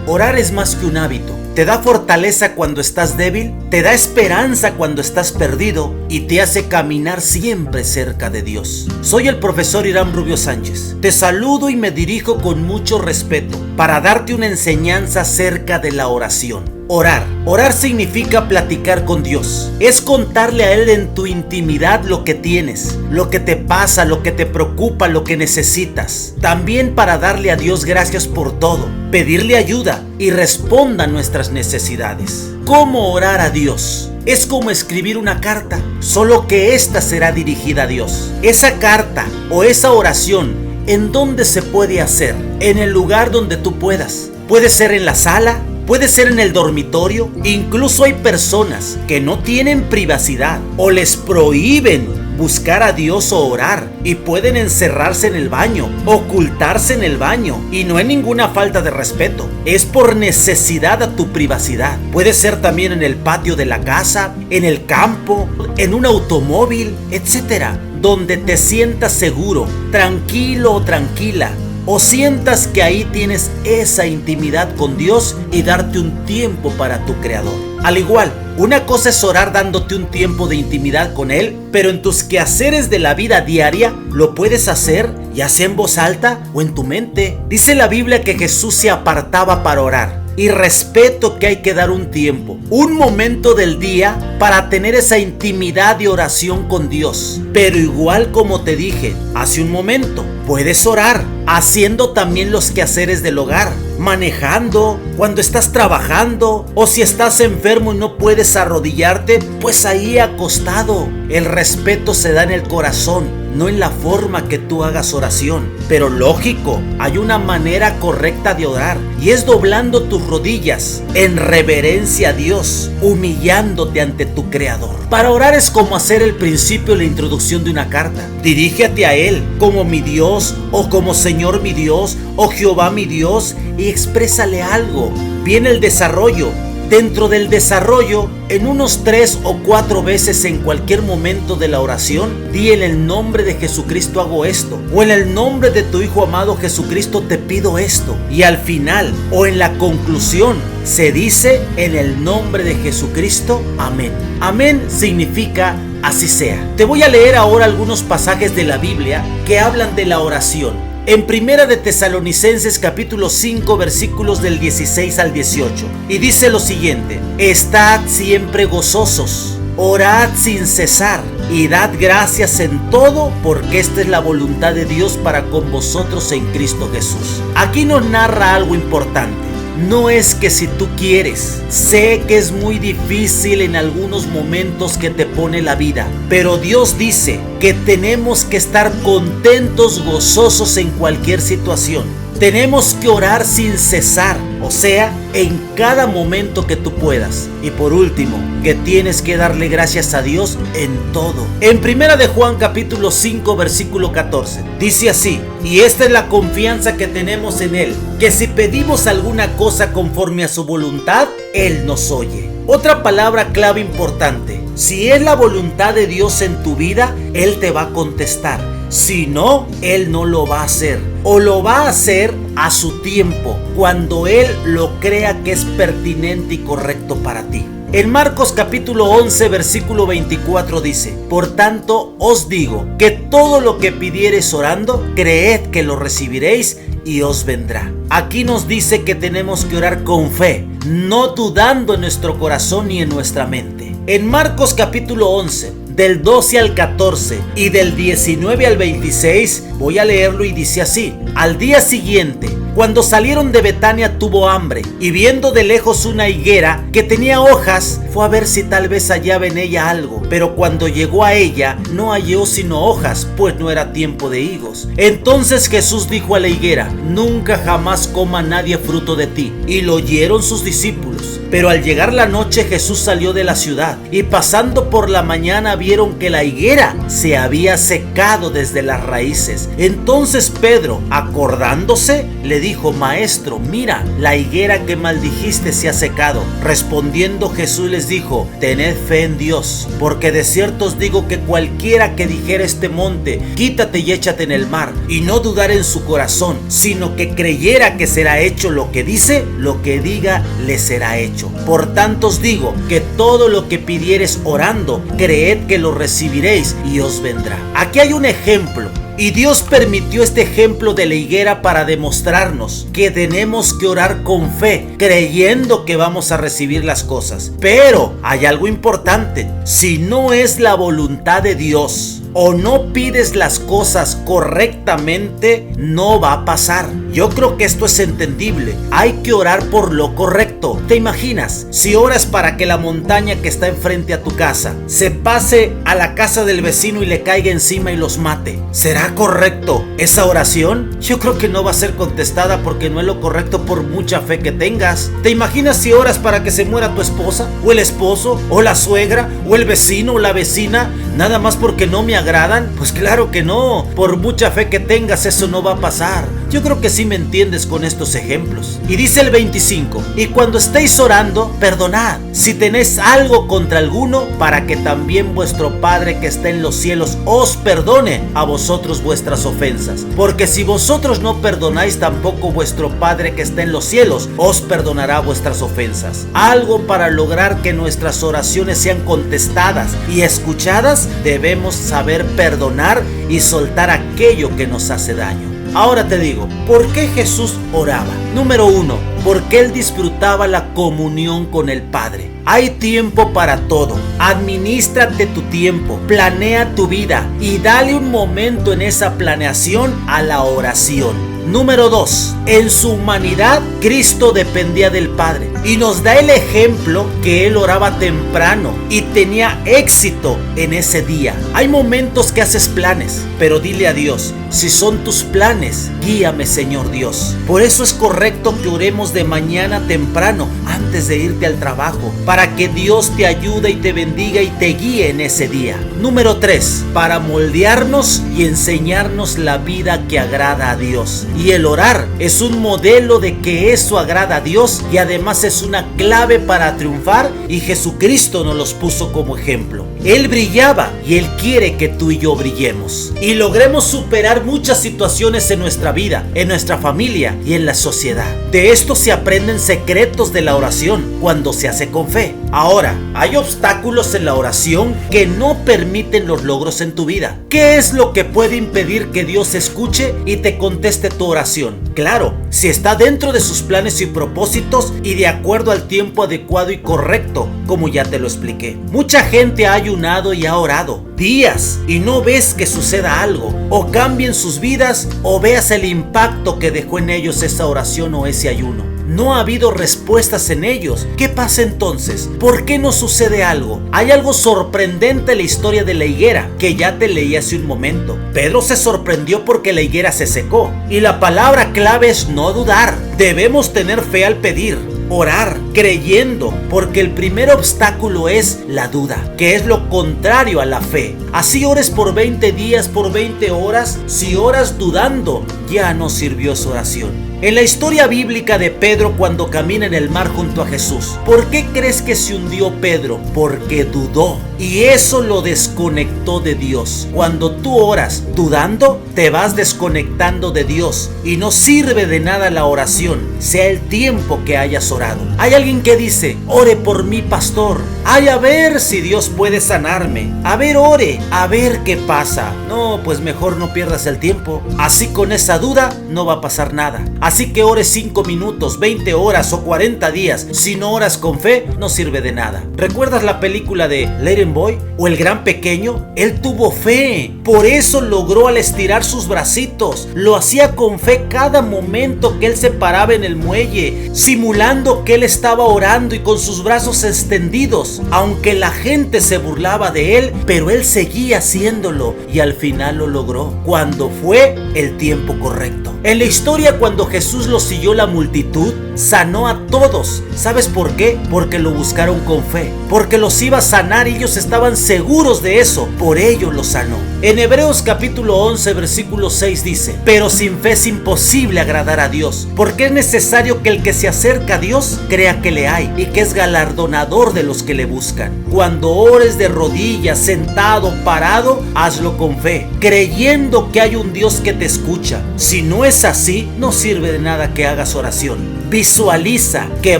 Orar es más que un hábito. Te da fortaleza cuando estás débil, te da esperanza cuando estás perdido y te hace caminar siempre cerca de Dios. Soy el profesor Irán Rubio Sánchez. Te saludo y me dirijo con mucho respeto para darte una enseñanza acerca de la oración. Orar. Orar significa platicar con Dios. Es contarle a Él en tu intimidad lo que tienes, lo que te pasa, lo que te preocupa, lo que necesitas. También para darle a Dios gracias por todo, pedirle ayuda y responda a nuestras necesidades. ¿Cómo orar a Dios? Es como escribir una carta, solo que esta será dirigida a Dios. Esa carta o esa oración, ¿en dónde se puede hacer? En el lugar donde tú puedas. Puede ser en la sala, puede ser en el dormitorio. Incluso hay personas que no tienen privacidad o les prohíben buscar a Dios o orar y pueden encerrarse en el baño, ocultarse en el baño, y no hay ninguna falta de respeto. Es por necesidad a tu privacidad. Puede ser también en el patio de la casa, en el campo, en un automóvil, etcétera, donde te sientas seguro, tranquilo o tranquila, o sientas que ahí tienes esa intimidad con Dios y darte un tiempo para tu Creador. Al igual, una cosa es orar dándote un tiempo de intimidad con Él, pero en tus quehaceres de la vida diaria lo puedes hacer ya sea en voz alta o en tu mente. Dice la Biblia que Jesús se apartaba para orar. Y respeto que hay que dar un tiempo, un momento del día para tener esa intimidad de oración con Dios. Pero igual como te dije hace un momento, puedes orar haciendo también los quehaceres del hogar, manejando, cuando estás trabajando, o si estás enfermo y no puedes arrodillarte, pues ahí acostado. El respeto se da en el corazón, no en la forma que tú hagas oración. Pero lógico, hay una manera correcta de orar, y es doblando tus rodillas en reverencia a Dios, humillándote ante tu Creador. Para orar es como hacer el principio y la introducción de una carta. Dirígete a Él como mi Dios, o como Señor mi Dios, o Jehová mi Dios, y exprésale algo. Viene el desarrollo. Dentro del desarrollo, en unos 3 o 4 veces en cualquier momento de la oración, di en el nombre de Jesucristo hago esto, o en el nombre de tu Hijo amado Jesucristo te pido esto. Y al final o en la conclusión se dice en el nombre de Jesucristo, amén. Amén significa así sea. Te voy a leer ahora algunos pasajes de la Biblia que hablan de la oración. En Primera de Tesalonicenses capítulo 5 versículos del 16 al 18. Y dice lo siguiente: estad siempre gozosos, orad sin cesar, y dad gracias en todo, porque esta es la voluntad de Dios para con vosotros en Cristo Jesús. Aquí nos narra algo importante. No es que si tú quieres, sé que es muy difícil en algunos momentos que te pone la vida, pero Dios dice que tenemos que estar contentos, gozosos en cualquier situación. Tenemos que orar sin cesar, o sea, en cada momento que tú puedas. Y por último, que tienes que darle gracias a Dios en todo. En Primera de Juan capítulo 5 versículo 14, dice así: y esta es la confianza que tenemos en Él, que si pedimos alguna cosa conforme a su voluntad, Él nos oye. Otra palabra clave importante: si es la voluntad de Dios en tu vida, Él te va a contestar. Si no, Él no lo va a hacer, o lo va a hacer a su tiempo, cuando Él lo crea que es pertinente y correcto para ti. En Marcos capítulo 11 versículo 24 dice: por tanto os digo que todo lo que pidiereis orando, creed que lo recibiréis y os vendrá. Aquí nos dice que tenemos que orar con fe, no dudando en nuestro corazón ni en nuestra mente. En Marcos capítulo 11 del 12 al 14 y del 19 al 26, voy a leerlo y dice así: al día siguiente, cuando salieron de Betania, tuvo hambre, y viendo de lejos una higuera que tenía hojas, fue a ver si tal vez hallaba en ella algo. Pero cuando llegó a ella, no halló sino hojas, pues no era tiempo de higos. Entonces Jesús dijo a la higuera: nunca jamás coma nadie fruto de ti. Y lo oyeron sus discípulos. Pero al llegar la noche Jesús salió de la ciudad, y pasando por la mañana vieron que la higuera se había secado desde las raíces. Entonces Pedro, acordándose, le dijo: Maestro, mira, la higuera que maldijiste se ha secado. Respondiendo Jesús les dijo: Tened fe en Dios, porque de cierto os digo que cualquiera que dijera este monte, quítate y échate en el mar, y no dudara en su corazón, sino que creyera que será hecho lo que dice, lo que diga le será hecho. Por tanto os digo que todo lo que pidiereis orando, creed que lo recibiréis y os vendrá. Aquí hay un ejemplo. Y Dios permitió este ejemplo de la higuera para demostrarnos que tenemos que orar con fe, creyendo que vamos a recibir las cosas. Pero hay algo importante: si no es la voluntad de Dios o no pides las cosas correctamente, no va a pasar. Yo creo que esto es entendible. Hay que orar por lo correcto. ¿Te imaginas si oras para que la montaña que está enfrente a tu casa se pase a la casa del vecino y le caiga encima y los mate? ¿Será correcto esa oración? Yo creo que no va a ser contestada, porque no es lo correcto por mucha fe que tengas. ¿Te imaginas si oras para que se muera tu esposa, o el esposo, o la suegra, o el vecino, o la vecina, nada más porque no me agradan? Pues claro que no. Por mucha fe que tengas, eso no va a pasar. Yo creo que sí me entiendes con estos ejemplos. Y dice el 25: y cuando estéis orando, perdonad si tenéis algo contra alguno, para que también vuestro Padre que está en los cielos os perdone a vosotros vuestras ofensas. Porque si vosotros no perdonáis, tampoco vuestro Padre que está en los cielos os perdonará vuestras ofensas. Algo para lograr que nuestras oraciones sean contestadas y escuchadas, debemos saber perdonar y soltar aquello que nos hace daño. Ahora te digo, ¿por qué Jesús oraba? Número 1, porque Él disfrutaba la comunión con el Padre. Hay tiempo para todo. Adminístrate tu tiempo, planea tu vida y dale un momento en esa planeación a la oración. Número 2, en su humanidad, Cristo dependía del Padre, y nos da el ejemplo que Él oraba temprano y tenía éxito en ese día. Hay momentos que haces planes, pero dile a Dios: si son tus planes, guíame, Señor Dios. Por eso es correcto que oremos de mañana temprano, antes de irte al trabajo, para que Dios te ayude y te bendiga y te guíe en ese día. Número 3, para moldearnos y enseñarnos la vida que agrada a Dios. Y el orar es un modelo de que eso agrada a Dios, y además es una clave para triunfar, y Jesucristo nos los puso como ejemplo. Él brillaba y Él quiere que tú y yo brillemos y logremos superar muchas situaciones en nuestra vida, en nuestra familia y en la sociedad. De esto se aprenden secretos de la oración cuando se hace con fe. Ahora, hay obstáculos en la oración que no permiten los logros en tu vida. ¿Qué es lo que puede impedir que Dios escuche y te conteste tu oración? Claro, si está dentro de sus planes y propósitos y de acuerdo al tiempo adecuado y correcto, como ya te lo expliqué. Mucha gente ha ayunado y ha orado días y no ves que suceda algo, o cambien sus vidas, o veas el impacto que dejó en ellos esa oración o ese ayuno. No ha habido respuestas en ellos. ¿Qué pasa entonces? ¿Por qué no sucede algo? Hay algo sorprendente en la historia de la higuera que ya te leí hace un momento. Pedro se sorprendió porque la higuera se secó. Y la palabra clave es no dudar. Debemos tener fe al pedir, orar, creyendo, porque el primer obstáculo es la duda, que es lo contrario a la fe. Así ores por 20 días, por 20 horas, si oras dudando, ya no sirvió su oración. En la historia bíblica de Pedro cuando camina en el mar junto a Jesús, ¿por qué crees que se hundió Pedro? Porque dudó, y eso lo desconectó de Dios. Cuando tú oras dudando, te vas desconectando de Dios y no sirve de nada la oración, sea el tiempo que hayas orado. Hay alguien que dice: ore por mí, pastor. Ay, a ver si Dios puede sanarme. A ver, ore, a ver qué pasa. No, pues mejor no pierdas el tiempo. Así con esa duda no va a pasar nada. Así que ores 5 minutos, 20 horas o 40 días. Si no oras con fe, no sirve de nada. ¿Recuerdas la película de Let It Game Boy o el gran pequeño, él tuvo fe. Por eso logró al estirar sus bracitos. Lo hacía con fe cada momento que él se paraba en el muelle, simulando que él estaba orando y con sus brazos extendidos. Aunque la gente se burlaba de él, pero él seguía haciéndolo y al final lo logró cuando fue el tiempo correcto. En la historia, cuando Jesús lo siguió la multitud, sanó a todos. ¿Sabes por qué? Porque lo buscaron con fe, porque los iba a sanar y ellos estaban seguros de eso, por ello lo sanó. En Hebreos capítulo 11 versículo 6 dice: pero sin fe es imposible agradar a Dios, porque es necesario que el que se acerca a Dios crea que le hay y que es galardonador de los que le buscan. Cuando ores de rodillas, sentado, parado, hazlo con fe, creyendo que hay un Dios que te escucha. Si no es así, no sirve de nada que hagas oración. Visualiza que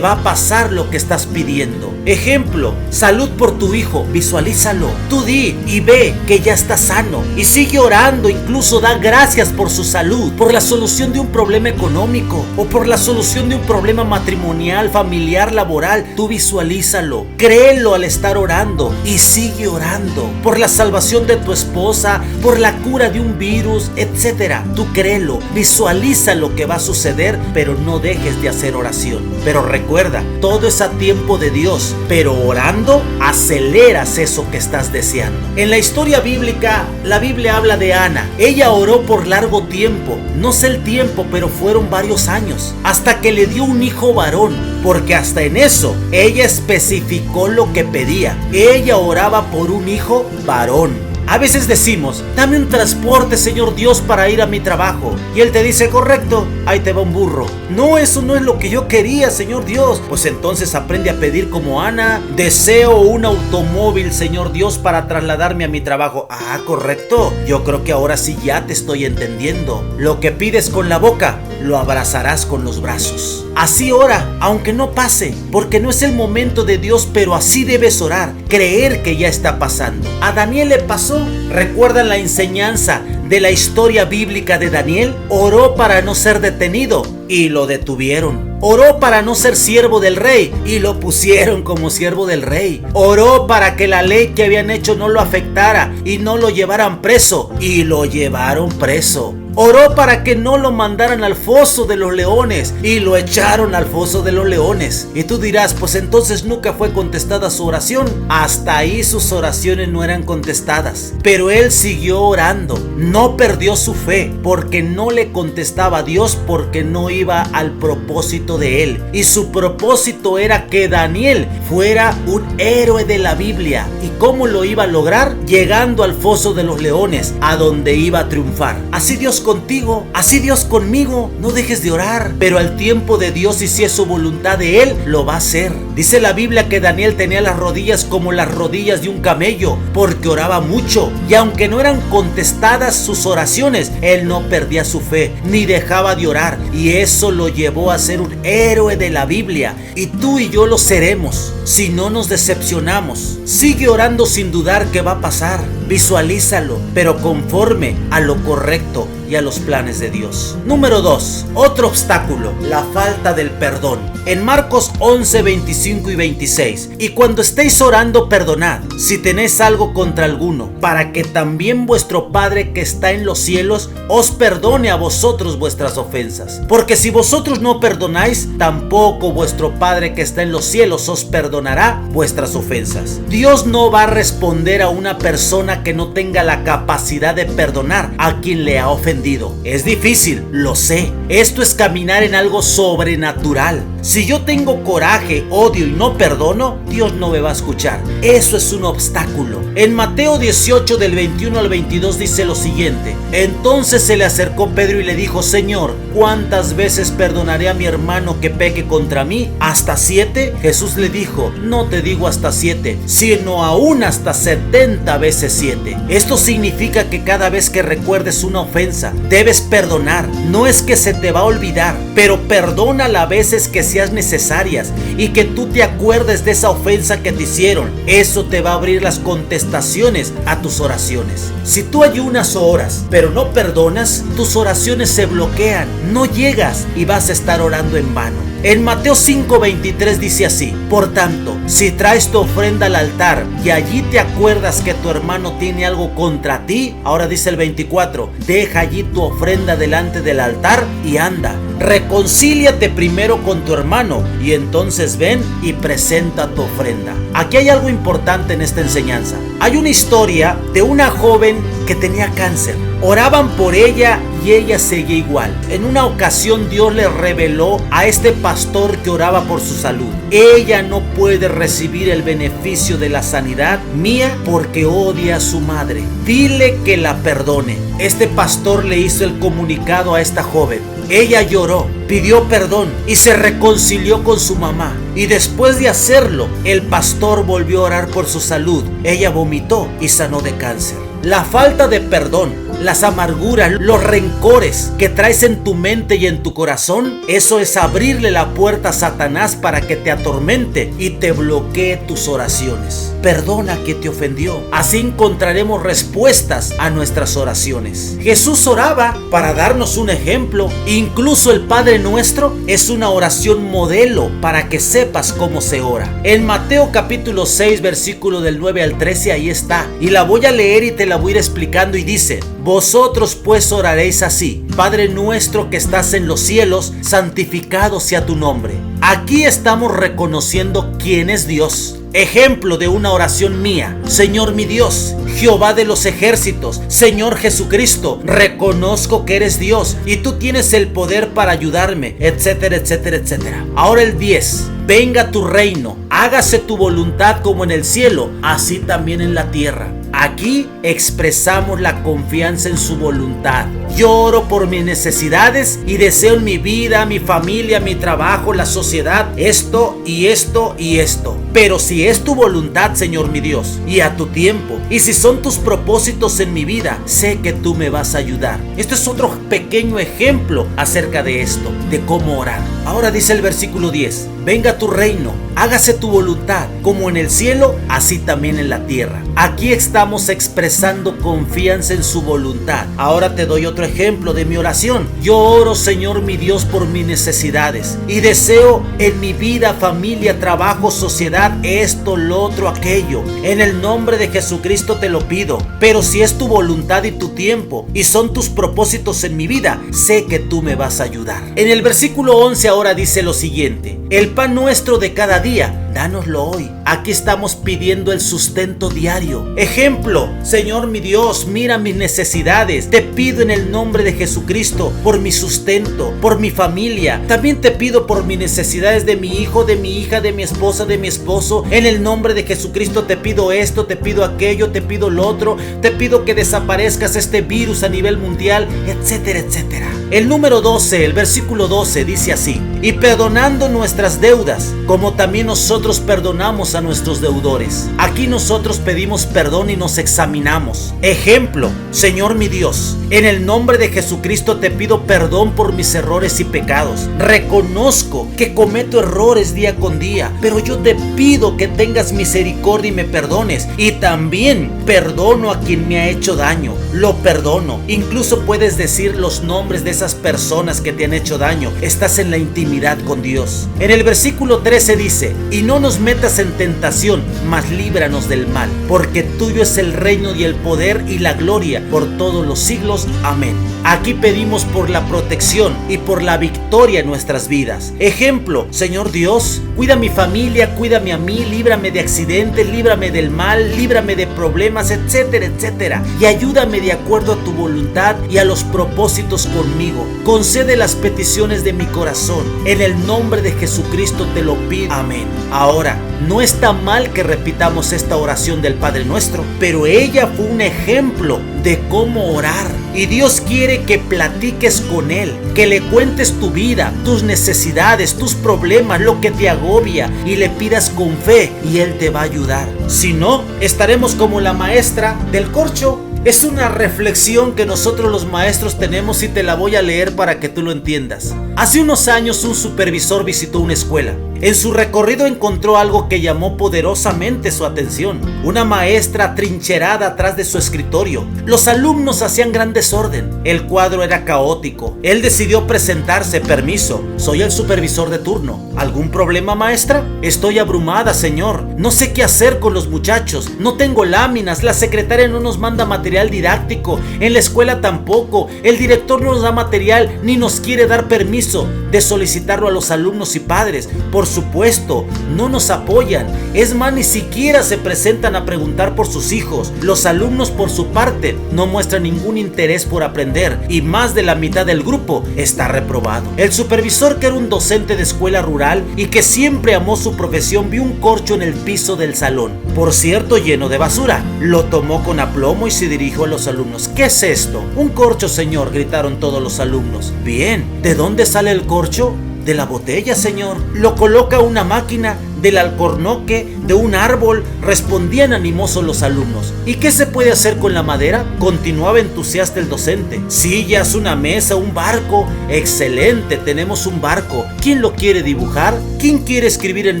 va a pasar lo que estás pidiendo. Ejemplo, salud por tu hijo, visualízalo. Tú di y ve que ya está sano y sigue orando, incluso da gracias por su salud, por la solución de un problema económico o por la solución de un problema matrimonial, familiar, laboral. Tú visualízalo, créelo al estar orando y sigue orando por la salvación de tu esposa, por la cura de un virus, etc. Tú créelo, visualiza lo que va a suceder, pero no dejes de hacer oración. Pero recuerda, todo es a tiempo de Dios, pero orando aceleras eso que estás deseando. En la historia bíblica, la Biblia habla de Ana. Ella oró por largo tiempo, no sé el tiempo, pero fueron varios años, hasta que le dio un hijo varón, porque hasta en eso ella especificó lo que pedía. Ella oraba por un hijo varón. A veces decimos: dame un transporte, Señor Dios, para ir a mi trabajo. Y Él te dice: correcto, ahí te va un burro. No, eso no es lo que yo quería, Señor Dios. Pues entonces aprende a pedir como Ana: deseo un automóvil, Señor Dios, para trasladarme a mi trabajo. Ah, correcto. Yo creo que ahora sí ya te estoy entendiendo. Lo que pides con la boca, lo abrazarás con los brazos. Así ora, aunque no pase, porque no es el momento de Dios, pero así debes orar, creer que ya está pasando. A Daniel le pasó. ¿Recuerdan la enseñanza de la historia bíblica de Daniel? Oró para no ser detenido y lo detuvieron. Oró para no ser siervo del rey y lo pusieron como siervo del rey. Oró para que la ley que habían hecho no lo afectara y no lo llevaran preso y lo llevaron preso. Oró para que no lo mandaran al foso de los leones y lo echaron al foso de los leones. Y tú dirás: pues entonces nunca fue contestada su oración. Hasta ahí sus oraciones no eran contestadas. Pero él siguió orando, no perdió su fe, porque no le contestaba a Dios, porque no iba al propósito de él. Y su propósito era que Daniel fuera un héroe de la Biblia. ¿Y cómo lo iba a lograr? Llegando al foso de los leones, a donde iba a triunfar. Así Dios contigo, así Dios conmigo. No dejes de orar, pero al tiempo de Dios, y si es su voluntad de Él, lo va a hacer. Dice la Biblia que Daniel tenía las rodillas como las rodillas de un camello, porque oraba mucho, y aunque no eran contestadas sus oraciones, él no perdía su fe, ni dejaba de orar, y eso lo llevó a ser un héroe de la Biblia. Y tú y yo lo seremos si no nos decepcionamos. Sigue orando sin dudar que va a pasar. Visualízalo, pero conforme a lo correcto y a los planes de Dios. Número 2. Otro obstáculo: la falta del perdón. En Marcos 11, 25 y 26: y cuando estéis orando, perdonad si tenéis algo contra alguno, para que también vuestro Padre que está en los cielos os perdone a vosotros vuestras ofensas. Porque si vosotros no perdonáis, tampoco vuestro Padre que está en los cielos os perdonará vuestras ofensas. Dios no va a responder a una persona que no tenga la capacidad de perdonar a quien le ha ofendido. Es difícil, lo sé. Esto es caminar en algo sobrenatural. Si yo tengo coraje, odio y no perdono, Dios no me va a escuchar. Eso es un obstáculo. En Mateo 18 del 21 al 22 dice lo siguiente: entonces se le acercó Pedro y le dijo: Señor, ¿cuántas veces perdonaré a mi hermano que peque contra mí? ¿Hasta 7? Jesús le dijo: no te digo hasta 7, sino aún hasta 70 veces 7. Esto significa que cada vez que recuerdes una ofensa, debes perdonar. No es que se te va a olvidar, pero perdona las veces que seas necesarias y que tú te acuerdes de esa ofensa que te hicieron. Eso te va a abrir las contestaciones a tus oraciones. Si tú ayunas o oras, pero no perdonas, tus oraciones se bloquean, no llegas y vas a estar orando en vano. En Mateo 5:23 dice así: por tanto, si traes tu ofrenda al altar y allí te acuerdas que tu hermano tiene algo contra ti, ahora dice el 24, deja allí tu ofrenda delante del altar y anda, reconcíliate primero con tu hermano y entonces ven y presenta tu ofrenda. Aquí hay algo importante en esta enseñanza. Hay una historia de una joven que tenía cáncer. Oraban por ella y ella seguía igual. En una ocasión Dios le reveló a este pastor que oraba por su salud: ella no puede recibir el beneficio de la sanidad mía porque odia a su madre. Dile que la perdone. Este pastor le hizo el comunicado a esta joven. Ella lloró, pidió perdón y se reconcilió con su mamá. Y después de hacerlo, el pastor volvió a orar por su salud. Ella vomitó y sanó de cáncer. La falta de perdón, las amarguras, los rencores que traes en tu mente y en tu corazón, eso es abrirle la puerta a Satanás para que te atormente y te bloquee tus oraciones. Perdona a quien te ofendió. Así encontraremos respuestas a nuestras oraciones. Jesús oraba para darnos un ejemplo. Incluso el Padre Nuestro es una oración modelo para que sepas cómo se ora. En Mateo capítulo 6, versículo del 9 al 13, ahí está. Y la voy a leer y te la voy a ir explicando y dice: vosotros pues oraréis así: Padre nuestro que estás en los cielos, santificado sea tu nombre. Aquí estamos reconociendo quién es Dios. Ejemplo de una oración mía: Señor mi Dios, Jehová de los ejércitos, Señor Jesucristo, reconozco que eres Dios y tú tienes el poder para ayudarme, etcétera, etcétera, etcétera. Ahora el 10. Venga tu reino, hágase tu voluntad como en el cielo, así también en la tierra. Aquí expresamos la confianza en su voluntad. Yo oro por mis necesidades y deseo en mi vida, mi familia, mi trabajo, la sociedad, esto y esto y esto. Pero si es tu voluntad, Señor mi Dios, y a tu tiempo, y si son tus propósitos en mi vida, sé que tú me vas a ayudar. Esto es otro pequeño ejemplo acerca de esto, de cómo orar. Ahora dice el versículo 10: venga tu reino, hágase tu voluntad, como en el cielo, así también en la tierra. Aquí estamos expresando confianza en su voluntad. Ahora te doy otro ejemplo de mi oración. Yo oro, Señor mi Dios, por mis necesidades y deseo en mi vida, familia, trabajo, sociedad, esto, lo otro, aquello. En el nombre de Jesucristo te lo pido. Pero si es tu voluntad y tu tiempo y son tus propósitos en mi vida, sé que tú me vas a ayudar. En el versículo 11 ahora dice lo siguiente: el pan nuestro de cada día, dánoslo hoy. Aquí estamos pidiendo el sustento diario. Ejemplo: Señor mi Dios, mira mis necesidades. Te pido en el nombre de Jesucristo por mi sustento, por mi familia. También te pido por mis necesidades de mi hijo, de mi hija, de mi esposa, de mi esposo. En el nombre de Jesucristo te pido esto, te pido aquello, te pido lo otro. Te pido que desaparezcas este virus a nivel mundial, etcétera, etcétera. El número 12, el versículo 12 dice así: y perdonando nuestras deudas, como también nosotros perdonamos a nuestros deudores. Aquí nosotros pedimos perdón y nos examinamos. Ejemplo: Señor mi Dios, en el nombre de Jesucristo te pido perdón por mis errores y pecados. Reconozco que cometo errores día con día, pero yo te pido que tengas misericordia y me perdones. Y también perdono a quien me ha hecho daño. Lo perdono. Incluso puedes decir los nombres de esas personas que te han hecho daño. Estás en la intimidad con Dios. En el versículo 13 dice: y no nos metas en tentación, mas líbranos del mal, porque tuyo es el reino y el poder y la gloria por todos los siglos. Amén. Aquí pedimos por la protección y por la victoria en nuestras vidas. Ejemplo: Señor Dios, cuida a mi familia, cuídame a mí, líbrame de accidentes, líbrame del mal, líbrame de problemas, etcétera, etcétera. Y ayúdame de acuerdo a tu voluntad y a los propósitos conmigo. Concede las peticiones de mi corazón. En el nombre de Jesucristo te lo pido. Amén. Ahora, no está mal que repitamos esta oración del Padre Nuestro, pero ella fue un ejemplo de cómo orar. Y Dios quiere que platiques con Él, que le cuentes tu vida, tus necesidades, tus problemas, lo que te agobia, y le pidas con fe y Él te va a ayudar. Si no, estaremos como la maestra del corcho. Es una reflexión que nosotros los maestros tenemos y te la voy a leer para que tú lo entiendas. Hace unos años un supervisor visitó una escuela. En su recorrido encontró algo que llamó poderosamente su atención. Una maestra atrincherada atrás de su escritorio. Los alumnos hacían gran desorden. El cuadro era caótico. Él decidió presentarse. Permiso, soy el supervisor de turno. ¿Algún problema, maestra? Estoy abrumada, señor. No sé qué hacer con los muchachos. No tengo láminas. La secretaria no nos manda material didáctico. En la escuela tampoco. El director no nos da material ni nos quiere dar permiso de solicitarlo a los alumnos y padres. Por supuesto, no nos apoyan. Es más, ni siquiera se presentan a preguntar por sus hijos. Los alumnos, por su parte, no muestran ningún interés por aprender y más de la mitad del grupo está reprobado. El supervisor, que era un docente de escuela rural y que siempre amó su profesión, vio un corcho en el piso del salón, por cierto lleno de basura. Lo tomó con aplomo y se dirigió a los alumnos. ¿Qué es esto? Un corcho, señor, gritaron todos los alumnos. Bien, ¿de dónde sale el corcho? De la botella, señor. Lo coloca una máquina, del alcornoque, de un árbol, respondían animosos los alumnos. ¿Y qué se puede hacer con la madera? Continuaba entusiasta el docente. Sillas, una mesa, un barco. Excelente, tenemos un barco. ¿Quién lo quiere dibujar? ¿Quién quiere escribir el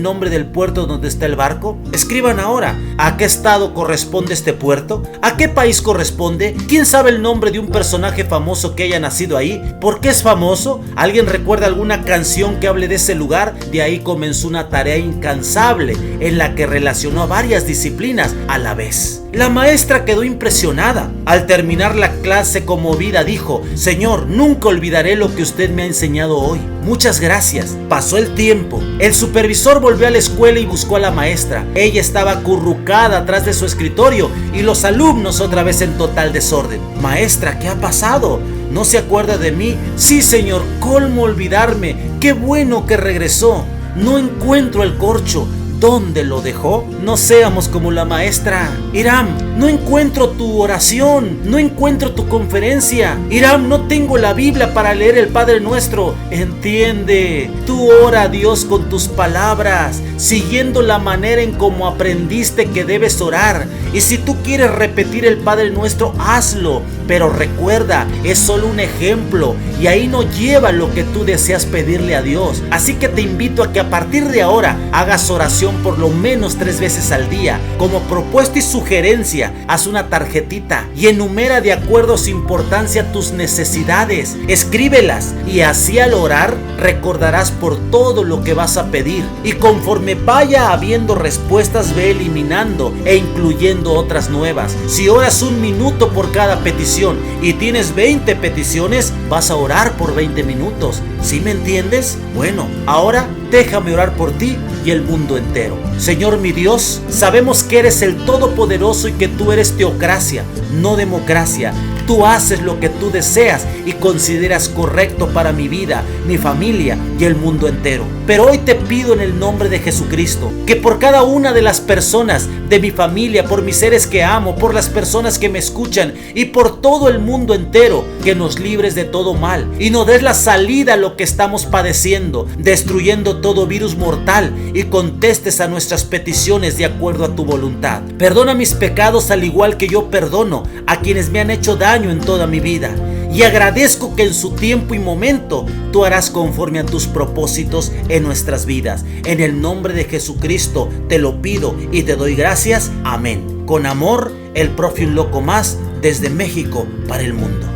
nombre del puerto donde está el barco? Escriban ahora. ¿A qué estado corresponde este puerto? ¿A qué país corresponde? ¿Quién sabe el nombre de un personaje famoso que haya nacido ahí? ¿Por qué es famoso? ¿Alguien recuerda alguna canción que hable de ese lugar? De ahí comenzó una tarea incansable en la que relacionó a varias disciplinas a la vez. La maestra quedó impresionada. Al terminar la clase, conmovida, dijo: Señor, nunca olvidaré lo que usted me ha enseñado hoy. Muchas gracias. Pasó el tiempo. El supervisor volvió a la escuela y buscó a la maestra. Ella estaba acurrucada atrás de su escritorio y los alumnos otra vez en total desorden. Maestra, ¿qué ha pasado? ¿No se acuerda de mí? Sí, señor, colmo olvidarme. Qué bueno que regresó. No encuentro el corcho. ¿Dónde lo dejó? No seamos como la maestra. Hiram, no encuentro tu oración. No encuentro tu conferencia. Hiram, no tengo la Biblia para leer el Padre Nuestro. Entiende. Tú ora a Dios con tus palabras, siguiendo la manera en cómo aprendiste que debes orar. Y si tú quieres repetir el Padre Nuestro, hazlo. Pero recuerda, es solo un ejemplo y ahí no lleva lo que tú deseas pedirle a Dios. Así que te invito a que a partir de ahora hagas oración por lo menos 3 veces al día. Como propuesta y sugerencia, haz una tarjetita y enumera de acuerdo a su importancia tus necesidades. Escríbelas y así al orar recordarás por todo lo que vas a pedir. Y conforme vaya habiendo respuestas, ve eliminando e incluyendo otras nuevas. Si oras 1 minuto por cada petición y tienes 20 peticiones, vas a orar por 20 minutos. ¿Sí me entiendes? Bueno, ahora déjame orar por ti y el mundo entero. Señor mi Dios, sabemos que eres el Todopoderoso y que tú eres teocracia, no democracia. Tú haces lo que tú deseas y consideras correcto para mi vida, mi familia y el mundo entero. Pero hoy te pido en el nombre de Jesucristo que por cada una de las personas de mi familia, por mis seres que amo, por las personas que me escuchan y por todo el mundo entero, que nos libres de todo mal y nos des la salida a lo que estamos padeciendo, destruyendo todo virus mortal, y contestes a nuestras peticiones de acuerdo a tu voluntad. Perdona mis pecados al igual que yo perdono a quienes me han hecho daño en toda mi vida. Y agradezco que en su tiempo y momento tú harás conforme a tus propósitos en nuestras vidas. En el nombre de Jesucristo te lo pido y te doy gracias. Amén. Con amor, el profe Un Loco Más, desde México para el mundo.